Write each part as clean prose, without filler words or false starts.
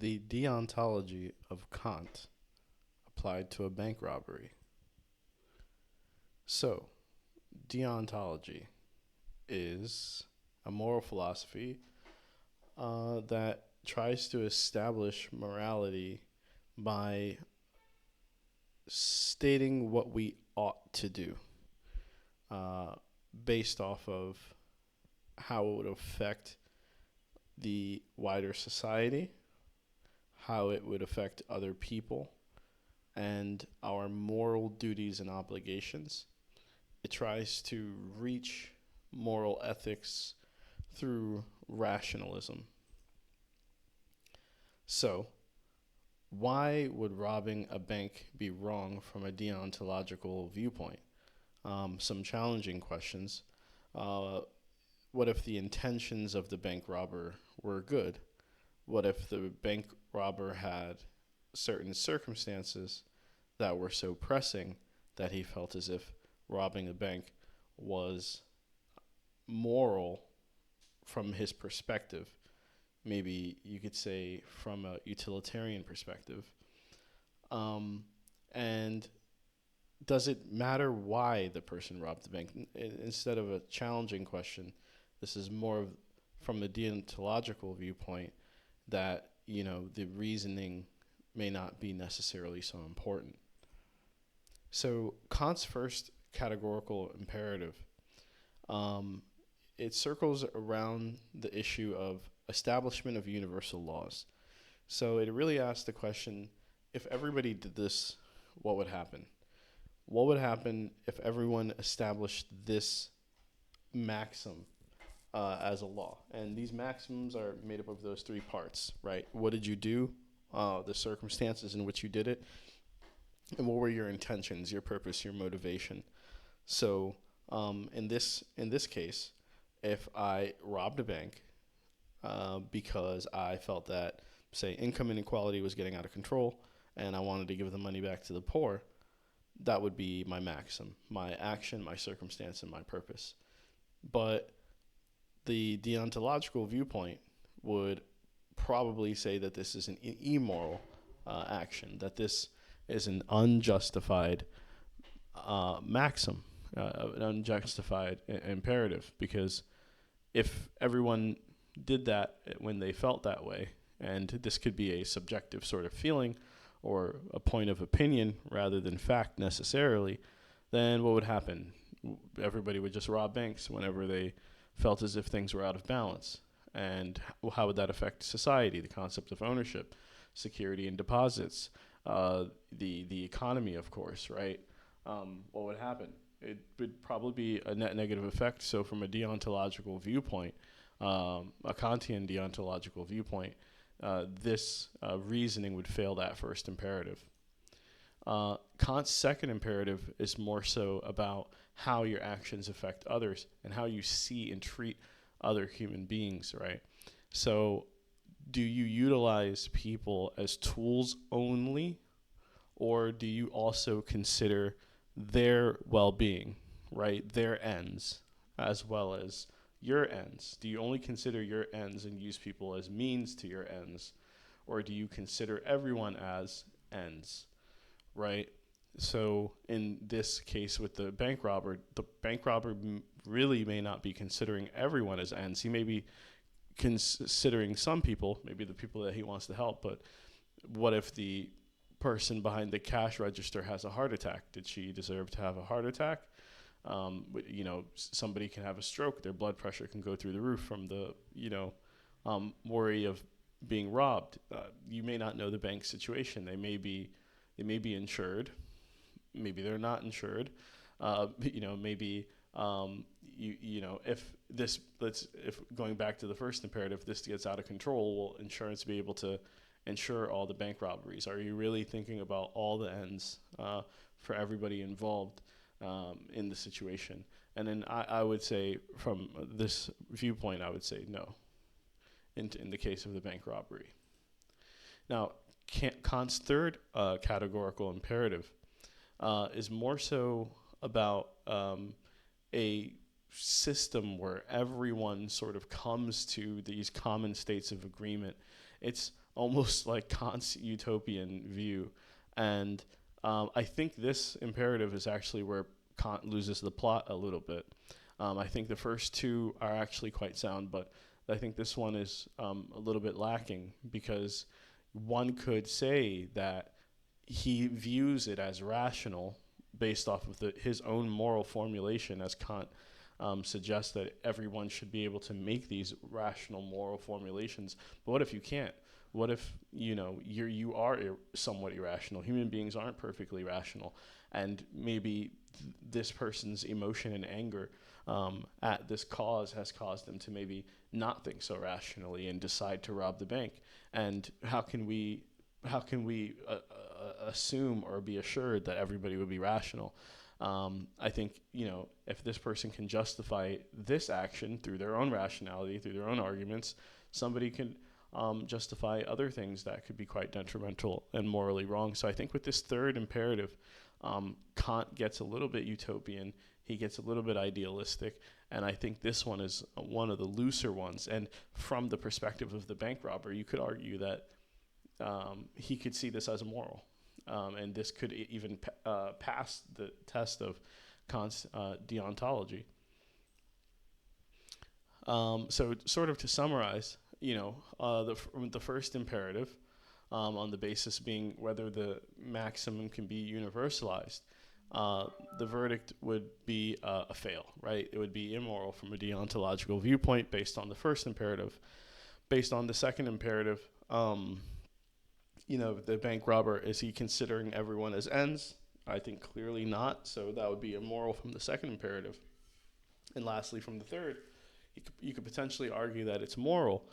The deontology of Kant applied to a bank robbery. So, deontology is a moral philosophy that tries to establish morality by stating what we ought to do uh, based off of how it would affect the wider society, how it would affect other people, and our moral duties and obligations. It tries to reach moral ethics through rationalism. So, why would robbing a bank be wrong from a deontological viewpoint? Some challenging questions. Uh, what if the intentions of the bank robber were good? What if the bank robber had certain circumstances that were so pressing that he felt as if robbing a bank was moral from his perspective? Maybe you could say from a utilitarian perspective. Um, and does it matter why the person robbed the bank? Instead of a challenging question, this is more of from a deontological viewpoint that, the reasoning may not be necessarily so important. So Kant's first categorical imperative, um, it circles around the issue of establishment of universal laws. So it really asks the question, if everybody did this, what would happen? What would happen if everyone established this maxim as a law? And these maxims are made up of those three parts, right? What did you do? The circumstances in which you did it, and what were your intentions, your purpose, your motivation. So, in this case, if I robbed a bank because I felt that, say, income inequality was getting out of control, and I wanted to give the money back to the poor, that would be my maxim, my action, my circumstance, and my purpose. But the deontological viewpoint would probably say that this is an immoral action, that this is an unjustified maxim, an unjustified imperative, because if everyone did that when they felt that way, and this could be a subjective sort of feeling or a point of opinion rather than fact necessarily, then what would happen? Everybody would just rob banks whenever they felt as if things were out of balance. And how would that affect society? The concept of ownership, security and deposits, the economy, of course, right? What would happen? It would probably be a net negative effect. So, from a deontological viewpoint, a Kantian deontological viewpoint, this reasoning would fail that first imperative. Kant's second imperative is more so about how your actions affect others and how you see and treat other human beings, right? So, do you utilize people as tools only, or do you also consider their well being, right? Their ends, as well as your ends? Do you only consider your ends and use people as means to your ends, or do you consider everyone as ends, right? So in this case with the bank robber really may not be considering everyone as ends. He may be considering some people, maybe the people that he wants to help, but what if the person behind the cash register has a heart attack? Did she deserve to have a heart attack? Somebody can have a stroke. Their blood pressure can go through the roof from the, worry of being robbed. You may not know the bank situation. They may be insured. Maybe they're not insured. Maybe if going back to the first imperative, this gets out of control, will insurance be able to insure all the bank robberies? Are you really thinking about all the ends for everybody involved in the situation? And then I would say, from this viewpoint, I would say no in the case of the bank robbery. Now, Kant's third categorical imperative is more so about a system where everyone sort of comes to these common states of agreement. It's almost like Kant's utopian view. And I think this imperative is actually where Kant loses the plot a little bit. I think the first two are actually quite sound, but I think this one is a little bit lacking, because one could say that he views it as rational based off of his own moral formulation, as Kant suggests that everyone should be able to make these rational moral formulations. But what if you can't? What if you are somewhat irrational? Human beings aren't perfectly rational, and maybe this person's emotion and anger at this cause has caused them to maybe not think so rationally and decide to rob the bank. And how can we assume or be assured that everybody would be rational? I think, if this person can justify this action through their own rationality, through their own arguments, somebody can justify other things that could be quite detrimental and morally wrong. So I think with this third imperative, Kant gets a little bit utopian. He gets a little bit idealistic. And I think this one is one of the looser ones. And from the perspective of the bank robber, you could argue that he could see this as immoral. And this could even pass the test of Kant's deontology. So sort of to summarize, the first imperative, on the basis being whether the maximum can be universalized, the verdict would be a fail, right? It would be immoral from a deontological viewpoint based on the first imperative. Based on the second imperative, the bank robber, is he considering everyone as ends? I think clearly not, so that would be immoral from the second imperative. And lastly, from the third, you could potentially argue that it's moral,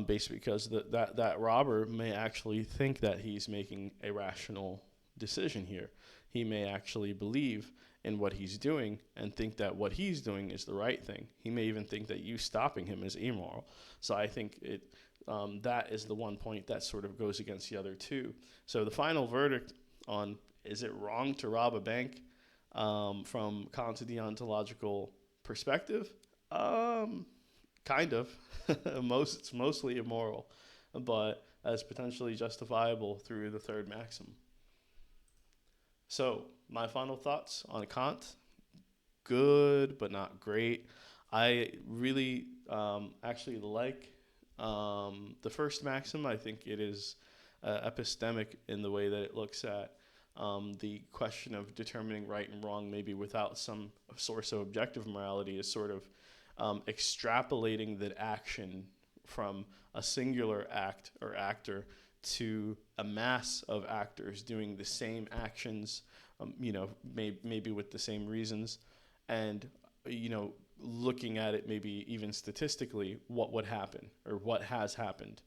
based because that robber may actually think that he's making a rational decision here. He may actually believe in what he's doing and think that what he's doing is the right thing. He may even think that you stopping him is immoral. So I think that is the one point that sort of goes against the other two. So the final verdict on, is it wrong to rob a bank, from Kant's deontological perspective? Kind of. It's mostly immoral, but as potentially justifiable through the third maxim. So my final thoughts on Kant: good, but not great. I really actually like the first maxim. I think it is epistemic in the way that it looks at the question of determining right and wrong, maybe without some source of objective morality, is sort of extrapolating the action from a singular act or actor to a mass of actors doing the same actions, maybe with the same reasons, and looking at it maybe even statistically, what would happen or what has happened.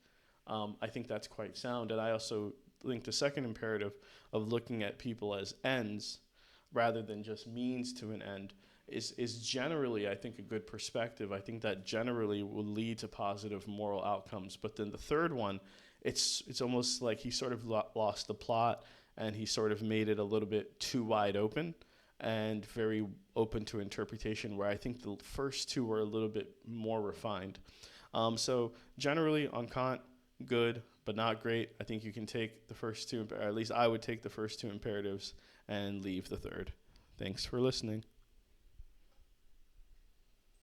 I think that's quite sound. And I also think the second imperative of looking at people as ends rather than just means to an end is generally, I think, a good perspective. I think that generally will lead to positive moral outcomes. But then the third one, it's almost like he sort of lost the plot, and he sort of made it a little bit too wide open and very open to interpretation, where I think the first two were a little bit more refined. So generally on Kant, good, but not great. I think you can take the first two, or at least I would take the first two imperatives and leave the third. Thanks for listening.